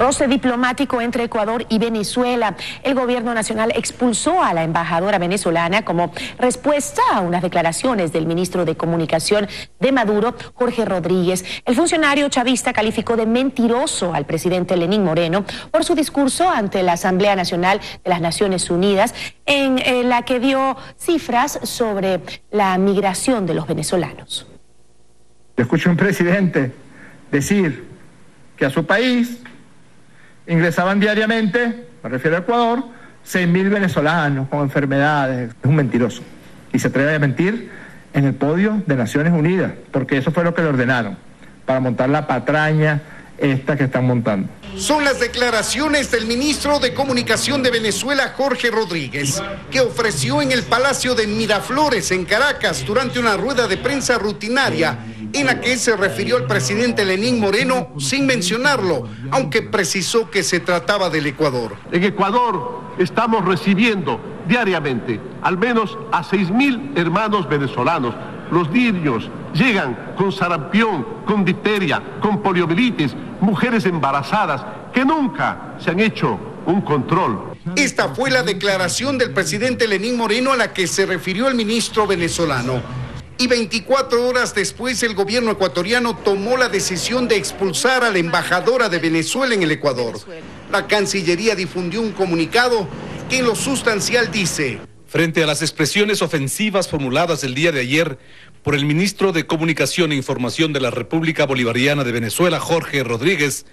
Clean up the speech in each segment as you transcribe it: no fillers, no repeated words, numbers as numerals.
Roce diplomático entre Ecuador y Venezuela. El gobierno nacional expulsó a la embajadora venezolana como respuesta a unas declaraciones del ministro de Comunicación de Maduro, Jorge Rodríguez. El funcionario chavista calificó de mentiroso al presidente Lenín Moreno por su discurso ante la Asamblea Nacional de las Naciones Unidas, en la que dio cifras sobre la migración de los venezolanos. Yo escuché a un presidente decir que a su país ingresaban diariamente, me refiero a Ecuador, 6.000 venezolanos con enfermedades. Es un mentiroso. Y se atreve a mentir en el podio de Naciones Unidas, porque eso fue lo que le ordenaron, para montar la patraña esta que están montando. Son las declaraciones del ministro de Comunicación de Venezuela, Jorge Rodríguez, que ofreció en el Palacio de Miraflores, en Caracas, durante una rueda de prensa rutinaria, en la que se refirió al presidente Lenín Moreno sin mencionarlo, aunque precisó que se trataba del Ecuador. En Ecuador estamos recibiendo diariamente al menos a 6.000 hermanos venezolanos. Los niños llegan con sarampión, con difteria, con poliomielitis, mujeres embarazadas que nunca se han hecho un control. Esta fue la declaración del presidente Lenín Moreno a la que se refirió el ministro venezolano. Y 24 horas después el gobierno ecuatoriano tomó la decisión de expulsar a la embajadora de Venezuela en el Ecuador. La Cancillería difundió un comunicado que en lo sustancial dice: frente a las expresiones ofensivas formuladas el día de ayer por el ministro de Comunicación e Información de la República Bolivariana de Venezuela, Jorge Rodríguez,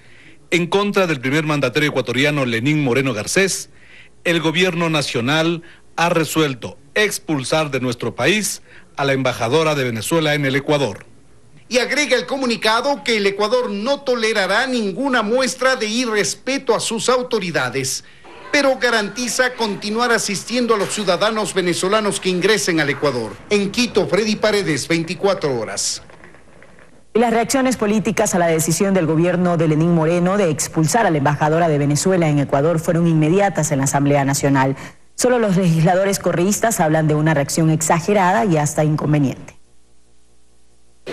en contra del primer mandatario ecuatoriano Lenín Moreno Garcés, el gobierno nacional ha resuelto expulsar de nuestro país a la embajadora de Venezuela en el Ecuador. Y agrega el comunicado que el Ecuador no tolerará ninguna muestra de irrespeto a sus autoridades, pero garantiza continuar asistiendo a los ciudadanos venezolanos que ingresen al Ecuador. En Quito, Freddy Paredes, 24 horas. Y las reacciones políticas a la decisión del gobierno de Lenín Moreno de expulsar a la embajadora de Venezuela en Ecuador fueron inmediatas en la Asamblea Nacional. Solo los legisladores correístas hablan de una reacción exagerada y hasta inconveniente.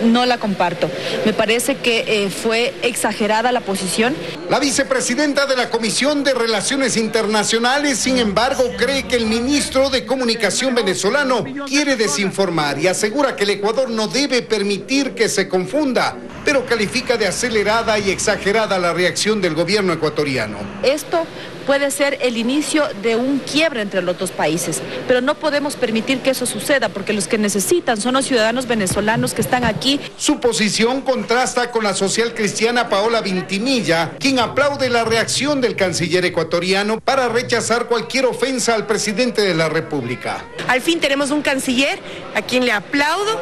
No la comparto. Me parece que fue exagerada la posición. La vicepresidenta de la Comisión de Relaciones Internacionales, sin embargo, cree que el ministro de Comunicación venezolano quiere desinformar y asegura que el Ecuador no debe permitir que se confunda, pero califica de acelerada y exagerada la reacción del gobierno ecuatoriano. Esto puede ser el inicio de un quiebre entre los dos países, pero no podemos permitir que eso suceda, porque los que necesitan son los ciudadanos venezolanos que están aquí. Su posición contrasta con la social cristiana Paola Vintimilla, quien aplaude la reacción del canciller ecuatoriano para rechazar cualquier ofensa al presidente de la República. Al fin tenemos un canciller a quien le aplaudo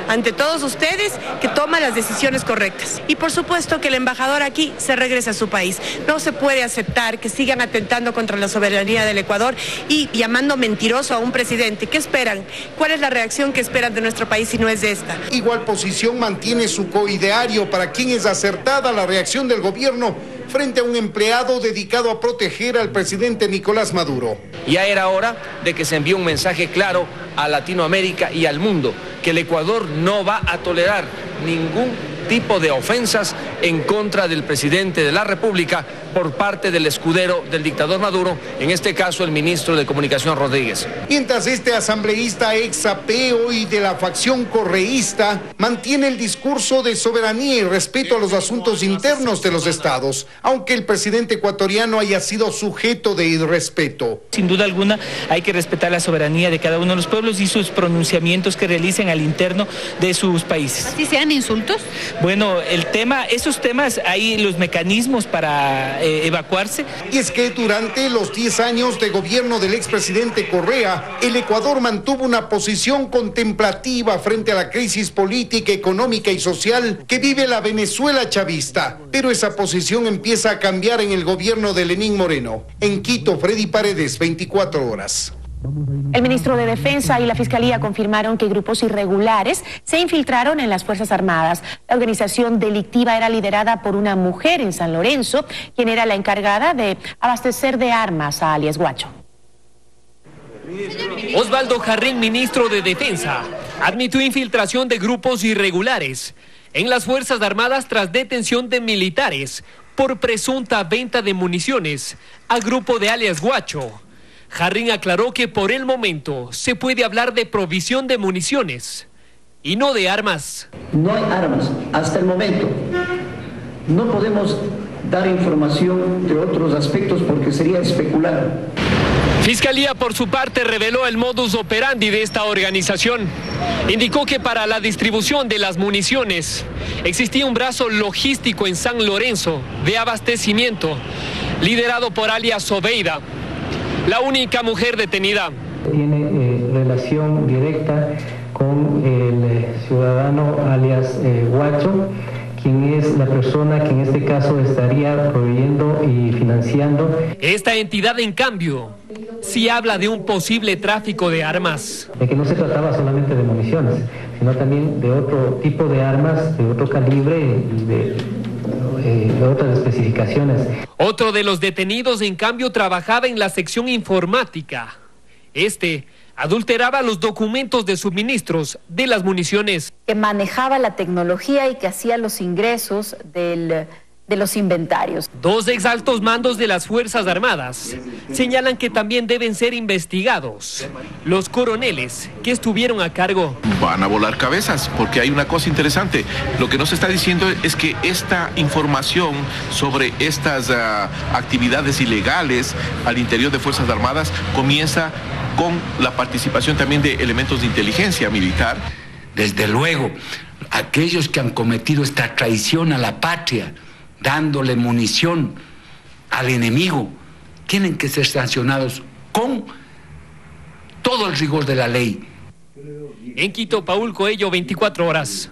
ante todos ustedes, que toma las decisiones correctas. Y por supuesto que el embajador aquí se regrese a su país. No se puede aceptar que sigan atentando contra la soberanía del Ecuador y llamando mentiroso a un presidente. ¿Qué esperan? ¿Cuál es la reacción que esperan de nuestro país si no es esta? Igual posición mantiene su coideario, para quien es acertada la reacción del gobierno frente a un empleado dedicado a proteger al presidente Nicolás Maduro. Ya era hora de que se envíe un mensaje claro a Latinoamérica y al mundo, que el Ecuador no va a tolerar ningún tipo de ofensas en contra del presidente de la República por parte del escudero del dictador Maduro, en este caso el ministro de Comunicación Rodríguez. Mientras este asambleísta ex-apeo y de la facción correísta mantiene el discurso de soberanía y respeto a los asuntos internos de los estados, aunque el presidente ecuatoriano haya sido sujeto de irrespeto. Sin duda alguna hay que respetar la soberanía de cada uno de los pueblos y sus pronunciamientos que realicen al interno de sus países. ¿Así sean insultos? Bueno, esos temas, hay los mecanismos para evacuarse. Y es que durante los 10 años de gobierno del expresidente Correa, el Ecuador mantuvo una posición contemplativa frente a la crisis política, económica y social que vive la Venezuela chavista. Pero esa posición empieza a cambiar en el gobierno de Lenín Moreno. En Quito, Freddy Paredes, 24 horas. El ministro de Defensa y la Fiscalía confirmaron que grupos irregulares se infiltraron en las Fuerzas Armadas. La organización delictiva era liderada por una mujer en San Lorenzo, quien era la encargada de abastecer de armas a alias Guacho. Osvaldo Jarrín, ministro de Defensa, admitió infiltración de grupos irregulares en las Fuerzas Armadas tras detención de militares por presunta venta de municiones al grupo de alias Guacho. Jarrín aclaró que por el momento se puede hablar de provisión de municiones y no de armas. No hay armas hasta el momento. No podemos dar información de otros aspectos porque sería especular. Fiscalía, por su parte, reveló el modus operandi de esta organización. Indicó que para la distribución de las municiones existía un brazo logístico en San Lorenzo de abastecimiento, liderado por alias Sobeida, la única mujer detenida. Tiene relación directa con el ciudadano alias Guacho, quien es la persona que en este caso estaría proveyendo y financiando. Esta entidad, en cambio, sí habla de un posible tráfico de armas. De que no se trataba solamente de municiones, sino también de otro tipo de armas, de otro calibre y de otras especificaciones. Otro de los detenidos, en cambio, trabajaba en la sección informática. Adulteraba los documentos de suministros de las municiones. Que manejaba la tecnología y que hacía los ingresos de los inventarios. 2 exaltos mandos de las Fuerzas Armadas señalan que también deben ser investigados los coroneles que estuvieron a cargo. Van a volar cabezas, porque hay una cosa interesante. Lo que nos está diciendo es que esta información sobre estas actividades ilegales al interior de Fuerzas Armadas comienza con la participación también de elementos de inteligencia militar. Desde luego, aquellos que han cometido esta traición a la patria, dándole munición al enemigo, tienen que ser sancionados con todo el rigor de la ley. En Quito, Paul Coello, 24 horas.